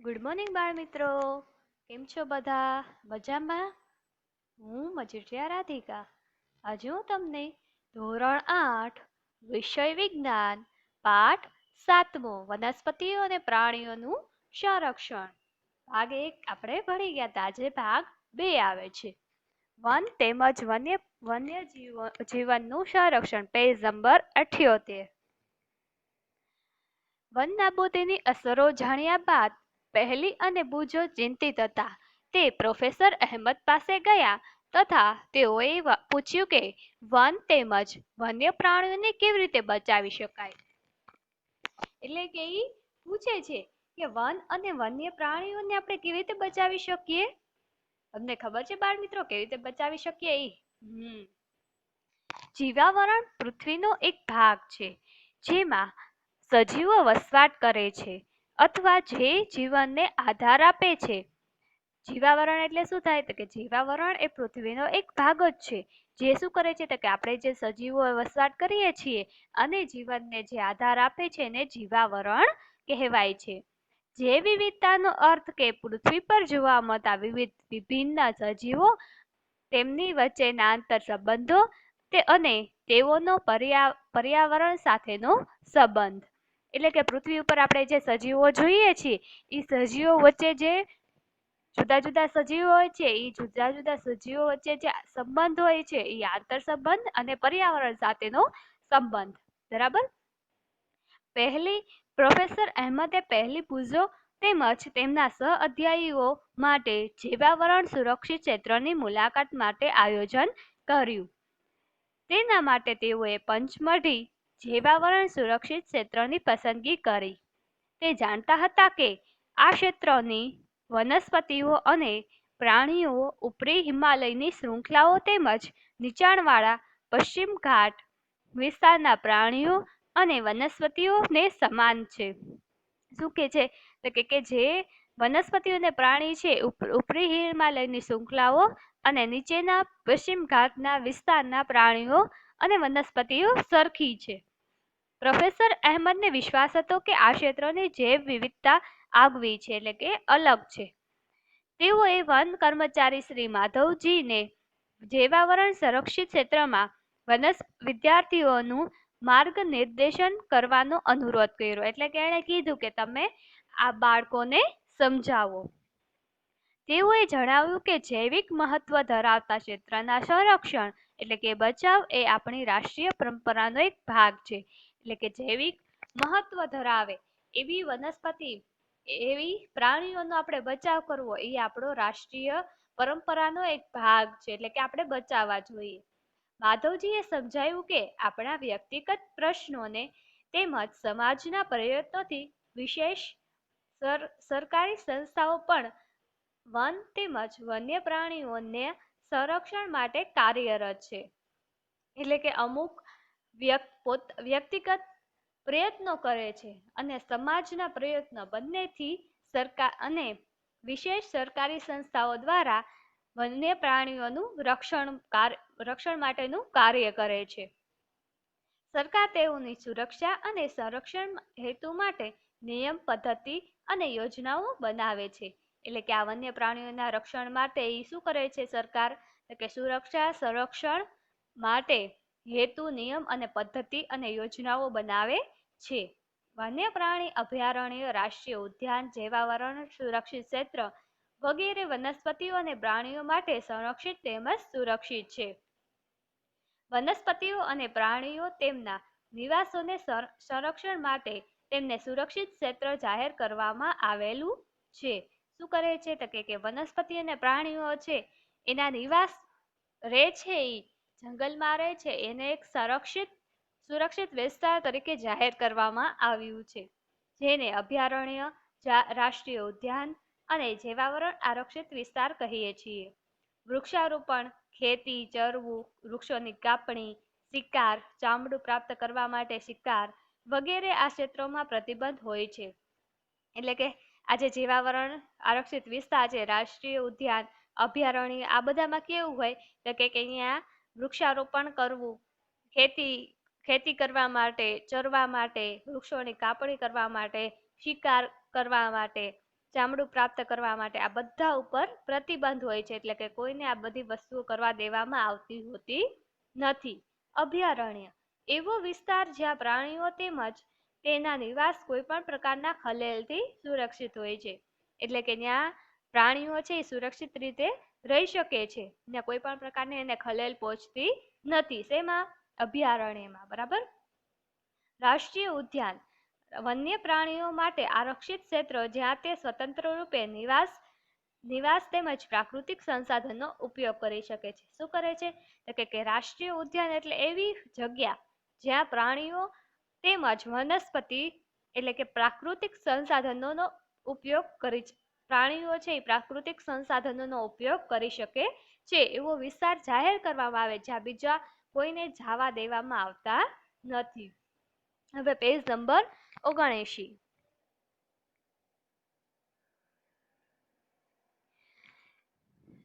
Good morning બાળ મિત્રો, કેમ છો બધા? મજામાં? હું મજુરિયા રાધિકા. આજે હું તમને ધોરણ 8 વિષય વિજ્ઞાન પાઠ 7મો વનસ્પતિઓ અને પ્રાણીઓનું સંરક્ષણ ભાગ 1 આપણે ભણી ગયા હતા. આજે ભાગ 2 આવે છે. વન તેમજ વન્ય જીવનનું સંરક્ષણ, પેજ નંબર 78. વન નાબૂદીની અસરો જાણ્યા બાદ પહેલી અને બુજો ચિંતિત હતા. તે પ્રોફેસર અહેમદ પાસે ગયા તથા તેઓએ પૂછ્યું કે વન તેમજ વન્ય પ્રાણીઓને કેવી રીતે બચાવી શકાય. એટલે કે એ પૂછે છે કે વન અને વન્ય પ્રાણીઓને આપણે કેવી રીતે બચાવી શકીએ. તમને ખબર છે બાળ મિત્રો કેવી રીતે બચાવી શકીએ? જીવાવરણ પૃથ્વીનો એક ભાગ છે જેમાં સજીવો વસવાટ કરે છે અથવા જે જીવનને આધાર આપે છે. જીવાવરણ એટલે શું થાય? તો કે જીવાવરણ એ પૃથ્વીનો એક ભાગ જ છે જે શું કરે છે તો કે આપણે જે સજીવો વસવાટ કરીએ છીએ અને જીવનને જે આધાર આપે છે એને જીવાવરણ કહેવાય છે. જે વિવિધતાનો અર્થ કે પૃથ્વી પર જોવા મળતા વિભિન્ન સજીવો, તેમની વચ્ચેના આંતર સંબંધો અને તેઓનો પર્યાવરણ સાથેનો સંબંધ. એટલે કે પૃથ્વી ઉપર આપણે જે સજીવો જોઈએ છીએ એ સજીવો વચ્ચે જે જુદા જુદા સજીવો હોય છે એ જુદા જુદા સજીવો વચ્ચે જે સંબંધ હોય છે એ આંતર સંબંધ અને પર્યાવરણ સાથેનો સંબંધ. બરાબર. પ્રોફેસર અહેમદે પહેલી બુજો તેમજ તેમના સહઅધ્યાયીઓ માટે જીવાવરણ સુરક્ષિત ક્ષેત્રની મુલાકાત માટે આયોજન કર્યું. તેના માટે તેઓએ પંચમઢી જીવાવરણ સુરક્ષિત ક્ષેત્રની પસંદગી કરી. તે જાણતા હતા કે આ ક્ષેત્રની વનસ્પતિઓ અને પ્રાણીઓ ઉપરી હિમાલયની શૃંખલાઓ તેમજ નીચાણવાળા પશ્ચિમ ઘાટ વિસ્તારના પ્રાણીઓ અને વનસ્પતિઓને સમાન છે. શું કે છે તો કે જે વનસ્પતિઓ અને પ્રાણી છે ઉપરી હિમાલયની શૃંખલાઓ અને નીચેના પશ્ચિમ ઘાટના વિસ્તારના પ્રાણીઓ અને વનસ્પતિઓ સરખી છે. પ્રોફેસર અહેમદને વિશ્વાસ હતો કે આ ક્ષેત્રની જૈવ વિવિધતા આગવી છે, એટલે કે અલગ છે. તેઓએ વન કર્મચારી શ્રી માધવજીને જીવાવરણ સંરક્ષિત ક્ષેત્રમાં વિદ્યાર્થીઓનું માર્ગનિર્દેશન કરવાનો અનુરોધ કર્યો. એટલે કે એણે કીધું કે તમે આ બાળકોને સમજાવો. તેઓએ જણાવ્યું કે જૈવિક મહત્વ ધરાવતા ક્ષેત્રના સંરક્ષણ એટલે કે બચાવ એ આપણી રાષ્ટ્રીય પરંપરાનો એક ભાગ છે. એટલે કે જૈવિક મહત્વ ધરાવે એવી વનસ્પતિ, એવી પ્રાણીઓનો આપણે બચાવ કરવો એ આપણો રાષ્ટ્રીય પરંપરાનો એક ભાગ છે. એટલે કે આપણે બચાવવા જોઈએ. માધવજીએ સમજાવ્યું કે આપણા વ્યક્તિગત પ્રશ્નોને તેમજ સમાજના પ્રયત્નોથી વિશેષ સરકારી સંસ્થાઓ પણ વન તેમજ વન્ય પ્રાણીઓને સંરક્ષણ માટે કાર્યરત છે. એટલે કે અમુક વ્યક્તિગત પ્રયત્નો કરે છે અને સમાજના પ્રયત્નો બંનેથી સરકાર અને વિશેષ સરકારી સંસ્થાઓ દ્વારા વન્ય પ્રાણીઓનું રક્ષણ માટેનું કાર્ય કરે છે. સરકાર તેઓની સુરક્ષા અને સંરક્ષણ હેતુ માટે નિયમ, પદ્ધતિ અને યોજનાઓ બનાવે છે. એટલે કે આ વન્ય પ્રાણીઓના રક્ષણ માટે એ શું કરે છે સરકાર? કે સુરક્ષા સંરક્ષણ માટે હેતુ, નિયમ અને પદ્ધતિ અને યોજનાઓ બનાવે છે. વન્ય પ્રાણી અભયારણ્ય, રાષ્ટ્રીય ઉદ્યાન, જીવાવરણ સુરક્ષિત ક્ષેત્ર વગેરે વનસ્પતિઓ અને પ્રાણીઓ માટે સંરક્ષિત તેમજ સુરક્ષિત છે. વનસ્પતિઓ અને પ્રાણીઓ તેમના નિવાસોને સંરક્ષણ માટે તેમને સુરક્ષિત ક્ષેત્ર જાહેર કરવામાં આવેલું છે. શું કરે છે તો કે વનસ્પતિ અને પ્રાણીઓ છે એના નિવાસ રહે છે, એ જંગલમાં રહે છે, એને એક સુરક્ષિત વિસ્તાર તરીકે જાહેર કરવામાં આવ્યું છે, જેને અભયારણ્ય, રાષ્ટ્રીય ઉદ્યાન અને જીવાવરણ આરક્ષિત વિસ્તાર કહીએ છીએ. વૃક્ષારોપણ, ખેતી, ચરવું, વૃક્ષોની કાપણી, શિકાર, ચામડું પ્રાપ્ત કરવા માટે શિકાર વગેરે આ ક્ષેત્રોમાં પ્રતિબંધ હોય છે. એટલે કે આજે જીવાવરણ આરક્ષિત વિસ્તાર છે, રાષ્ટ્રીય ઉદ્યાન, અભયારણ્ય, આ બધામાં કેવું હોય તો કે અહીંયા વૃક્ષારોપણ કરવું, ખેતી કરવા માટે, ચરવા માટે, વૃક્ષોની કાપણી કરવા માટે, શિકાર કરવા માટે ચામડું પ્રાપ્ત કરવા માટે આ બધા ઉપર પ્રતિબંધ હોય છે, એટલે કે કોઈને આ બધી વસ્તુઓ કરવા દેવામાં આવતી હોતી નથી. અભયારણ્ય એવો વિસ્તાર જ્યાં પ્રાણીઓ તેમજ તેના નિવાસ કોઈ પણ પ્રકારના ખલેલથી સુરક્ષિત હોય છે, એટલે કે ત્યાં પ્રાણીઓ છે એ સુરક્ષિત રીતે રહી શકે છે ને કોઈ પણ પ્રકારની એને ખલેલ પહોંચતી નથી. શેમાં? અભયારણ્યમાં. બરાબર. રાષ્ટ્રીય ઉદ્યાન વન્ય પ્રાણીઓ માટે આરક્ષિત ક્ષેત્ર જ્યાં તે સ્વતંત્ર રૂપે નિવાસ તેમજ પ્રાકૃતિક સંસાધનનો ઉપયોગ કરી શકે છે. શું કરે છે? તો કે રાષ્ટ્રીય ઉદ્યાન એટલે એવી જગ્યા જ્યાં પ્રાણીઓ તેમજ વનસ્પતિ એટલે કે પ્રાકૃતિક સંસાધનોનો ઉપયોગ કરી પ્રાણીઓ છે એ પ્રાકૃતિક સંસાધનોનો ઉપયોગ કરી શકે છે એવો વિસ્તાર જાહેર કરવામાં આવે જ્યાં બીજા કોઈને જવા દેવામાં આવતા નથી. હવે પેજ નંબર 79.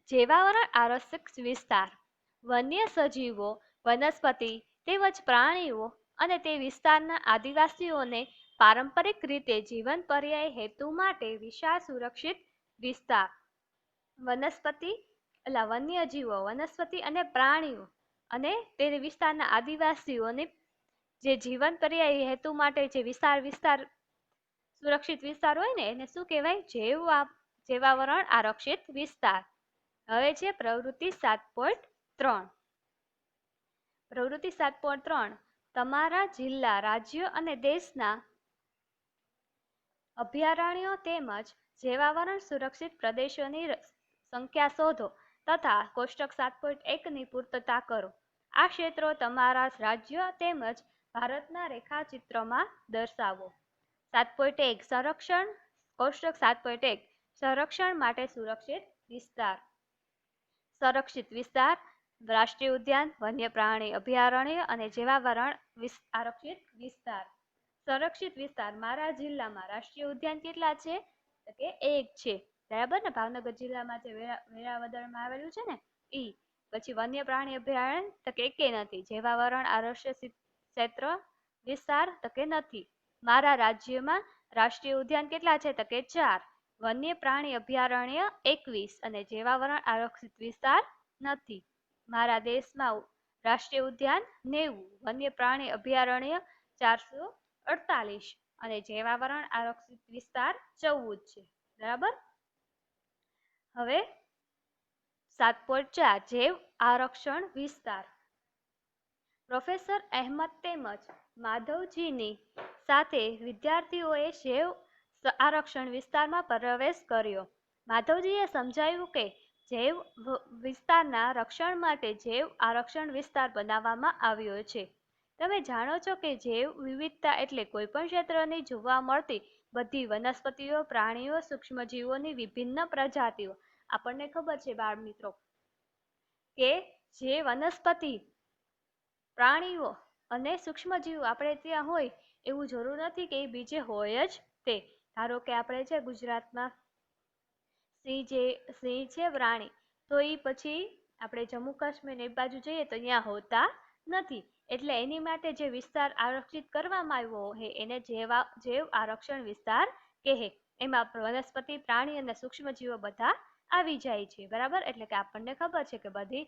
જેવાવરણ આરક્ષિત વિસ્તાર વન્ય સજીવો, વનસ્પતિ તેમજ પ્રાણીઓ અને તે વિસ્તારના આદિવાસીઓને પારંપરિક રીતે જીવન પર્યાય હેતુ માટે વિશાળ સુરક્ષિત વિસ્તાર. વન્યજીવો, વનસ્પતિ અને પ્રાણીઓ અને તે વિસ્તારના આદિવાસીઓને જે જીવન પર્યાય હેતુ માટે જે વિસ્તાર સુરક્ષિત વિસ્તાર હોય ને એને શું કહેવાય? જેવાવરણ આરક્ષિત વિસ્તાર. હવે છે પ્રવૃત્તિ 7.3. પ્રવૃત્તિ 7.3 તમારા જિલ્લા, રાજ્ય અને દેશના અભયારણ્યો તેમજ જેવાવરણ સુરક્ષિત પ્રદેશોની સંખ્યા શોધો તથા કોષ્ટક 7.1 ની પૂર્તતા કરો. આ ક્ષેત્રો તમારા રાજ્ય તેમજ ભારતના રેખાચિત્રમાં દર્શાવો. 7.1 સંરક્ષણ. કોષ્ટક 7.1 સંરક્ષણ માટે સુરક્ષિત વિસ્તાર. સંરક્ષિત વિસ્તાર રાષ્ટ્રીય ઉદ્યાન, વન્ય પ્રાણી અભયારણ્ય અને જેવાવરણ આરક્ષિત વિસ્તાર. સંરક્ષિત વિસ્તાર મારા જિલ્લામાં રાષ્ટ્રીય ઉદ્યાન કેટલા છે? તો કે 1 છે. બરાબર ને? ભાવનગર જિલ્લામાં જે વેરાવદરમાં આવેલું છે ને ઈ. પછી વન્ય પ્રાણી અભયારણ્ય તો કે એકે નથી. જેવાવરણ આરક્ષિત ક્ષેત્ર વિસ્તાર તો કે નથી. મારા રાજ્યમાં રાષ્ટ્રીય ઉદ્યાન કેટલા છે? તો કે 4. વન્ય પ્રાણી અભયારણ્ય 21 અને જેવાવરણ આરક્ષિત વિસ્તાર નથી. મારા દેશમાં રાષ્ટ્રીય ઉદ્યાન 90, વન્ય પ્રાણી અભયારણ્ય 448 અને જેવાવરણ આરક્ષિત વિસ્તાર 14 છે. બરાબર. હવે 7.4 જૈવ આરક્ષણ વિસ્તાર. પ્રોફેસર અહેમદ તેમજ માધવજીની સાથે વિદ્યાર્થીઓએ જૈવ આરક્ષણ વિસ્તારમાં પ્રવેશ કર્યો. માધવજીએ સમજાવ્યું કે જૈવ વિસ્તારના રક્ષણ માટે જૈવ આરક્ષણ વિસ્તાર બનાવવામાં આવ્યો છે. તમે જાણો છો કે જૈવ વિવિધતા એટલે કોઈ પણ ક્ષેત્રની જોવા મળતી બધી વનસ્પતિઓ, પ્રાણીઓ, સૂક્ષ્મજીવોની વિભિન્ન પ્રજાતિઓ. આપણને ખબર છે બાળ મિત્રો કે જે વનસ્પતિ, પ્રાણીઓ અને સૂક્ષ્મજીવો આપણે ત્યાં હોય એવું જરૂર નથી કે એ બીજે હોય જ તે. ધારો કે આપણે છે ગુજરાતમાં સિંહ છે પ્રાણી, તો એ પછી આપણે જમ્મુ કાશ્મીર એ બાજુ જઈએ તો ત્યાં હોતા નથી. એટલે એની માટે જે વિસ્તાર આરક્ષિત કરવામાં આવ્યો હોય એને જૈવ આરક્ષણ વિસ્તાર કહે. એમાં વનસ્પતિ, પ્રાણી અને સૂક્ષ્મજીવો બધા આવી જાય છે. બરાબર. એટલે કે આપણને ખબર છે કે બધી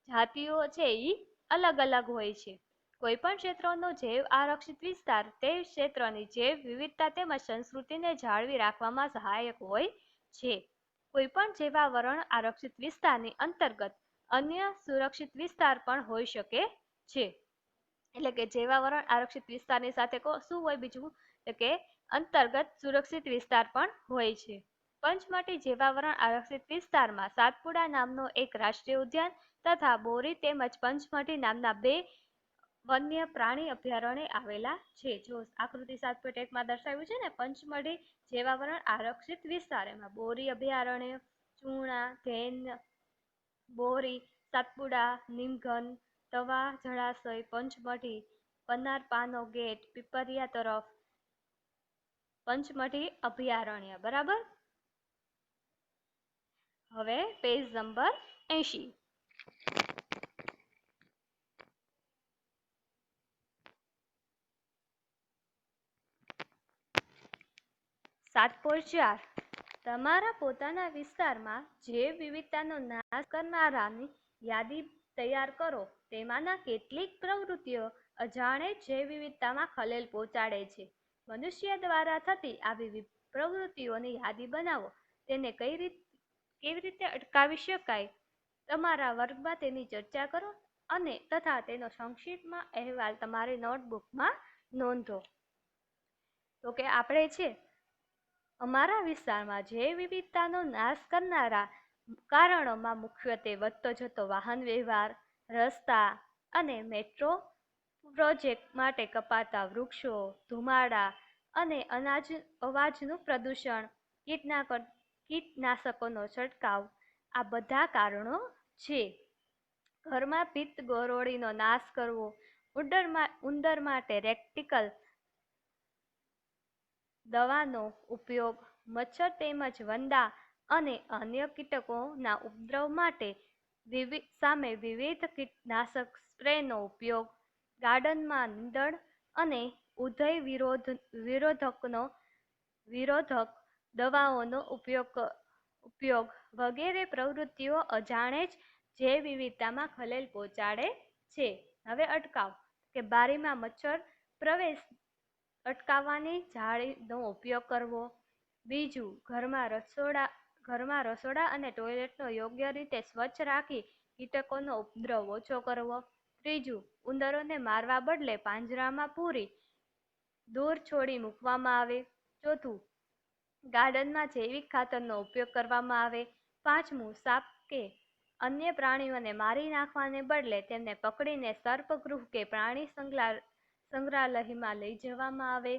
જાતિઓ છે એ અલગ અલગ હોય છે. કોઈ પણ ક્ષેત્રનો જૈવ આરક્ષિત વિસ્તાર તે ક્ષેત્રની જૈવ વિવિધતા તેમજ સંસ્કૃતિને જાળવી રાખવામાં સહાયક હોય છે. કોઈ પણ જેવાવરણ આરક્ષિત વિસ્તારની અંતર્ગત અન્ય સુરક્ષિત વિસ્તાર પણ હોઈ શકે છે. એટલે કે જેવાવરણ આરક્ષિત વિસ્તારની સાથે શું હોય બીજું? તો કે અંતર્ગત સુરક્ષિત વિસ્તાર પણ હોય છે. પંચમટી જેવાવરણ આરક્ષિત વિસ્તારમાં સાતપુડા નામનો એક રાષ્ટ્રીય ઉદ્યાન તથા બોરી તેમજ પંચમટી નામના 2 વન્ય પ્રાણી અભયારણ્ય આવેલા છે. જો આકૃતિ 7.1 માં દર્શાવ્યું છે ને પંચમઢી જેવાવરણ આરક્ષિત વિસ્તાર, એમાં બોરી અભયારણ્ય, ચૂણા, ધેન, બોરી, સાતપુડા, નીમઘન, તવા જળાશય, પંચમઢી, પનારપાનો ગેટ, પીપરિયા તરફ, પંચમઢી અભયારણ્ય. બરાબર. હવે પેજ નંબર 80. 7.4 તમારા પોતાના વિસ્તારમાં જૈવ વિવિધતાનો નાશ કરનારાની યાદી તૈયાર કરો. તેમાંના કેટલીક પ્રવૃત્તિઓ અજાણે જૈવ વિવિધતામાં ખલેલ પહોંચાડે છે. મનુષ્ય દ્વારા થતી આવી પ્રવૃત્તિઓની યાદી બનાવો. તેને કેવી રીતે અટકાવી શકાય, તમારા વર્ગમાં તેની ચર્ચા કરો અને તથા તેનો સંક્ષિપ્તમાં અહેવાલ તમારી નોટબુકમાં નોંધો. તો કે આપણે છે અમારા વિસ્તારમાં જૈવ વિવિધતાનો નાશ કરનારા કારણોમાં મુખ્યત્વે વધતો જતો વાહન વ્યવહાર, રસ્તા અને મેટ્રો પ્રોજેક્ટ માટે કપાતા વૃક્ષો, ધુમાડા અને અવાજનું પ્રદૂષણ, કીટનાશકોનો છંટકાવ, આ બધા કારણો છે. ઘરમાં પિત્ત ગરોળીનો નાશ કરવો, ઉંદર માટે રેક્ટિકલ દવાનો ઉપયોગ, મચ્છર તેમજ વંદા અને અન્ય કીટકોના ઉપદ્રવ માટે સામે વિવિધ કીટનાશક સ્પ્રેનો ઉપયોગ, ગાર્ડનમાં નીંદણ અને ઉધઈ વિરોધક દવાઓનો ઉપયોગ વગેરે પ્રવૃત્તિઓ અજાણે જ જૈવ વિવિધતામાં ખલેલ પહોંચાડે છે. હવે અટકાવ કે બારીમાં મચ્છર પ્રવેશ અટકાવવાની જાળીનો ઉપયોગ કરવો. બીજું, ઘરમાં રસોડા અને ટોયલેટનો યોગ્ય રીતે સ્વચ્છ રાખી કીટકોનો ઉપદ્રવ ઓછો કરવો. ત્રીજું, ઉંદરોને મારવા બદલે પાંજરામાં પૂરી દૂર છોડી મૂકવામાં આવે. ચોથું, ગાર્ડનમાં જૈવિક ખાતરનો ઉપયોગ કરવામાં આવે. પાંચમું, સાપ કે અન્ય પ્રાણીઓને મારી નાખવાને બદલે તેમને પકડીને સર્પગૃહ કે પ્રાણી સંગ્રહાલયમાં લઈ જવામાં આવે.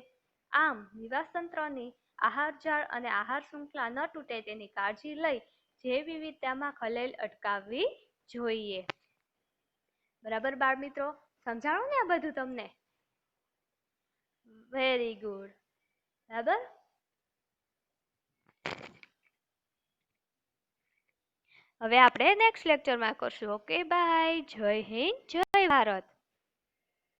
આમ નિવાસતંત્રની આહારજાળ અને આહાર શૃંખલા ન તૂટે તેની કાળજી લઈ જૈવ વિવિધતામાં ખલેલ અટકાવવી જોઈએ. બરાબર બાળ મિત્રો, સમજાણું ને આ બધું તમને? Very good. બરાબર. હવે આપણે નેક્સ્ટ લેક્ચરમાં કરશું. Okay bye. જય હિન્દ, જય ભારત.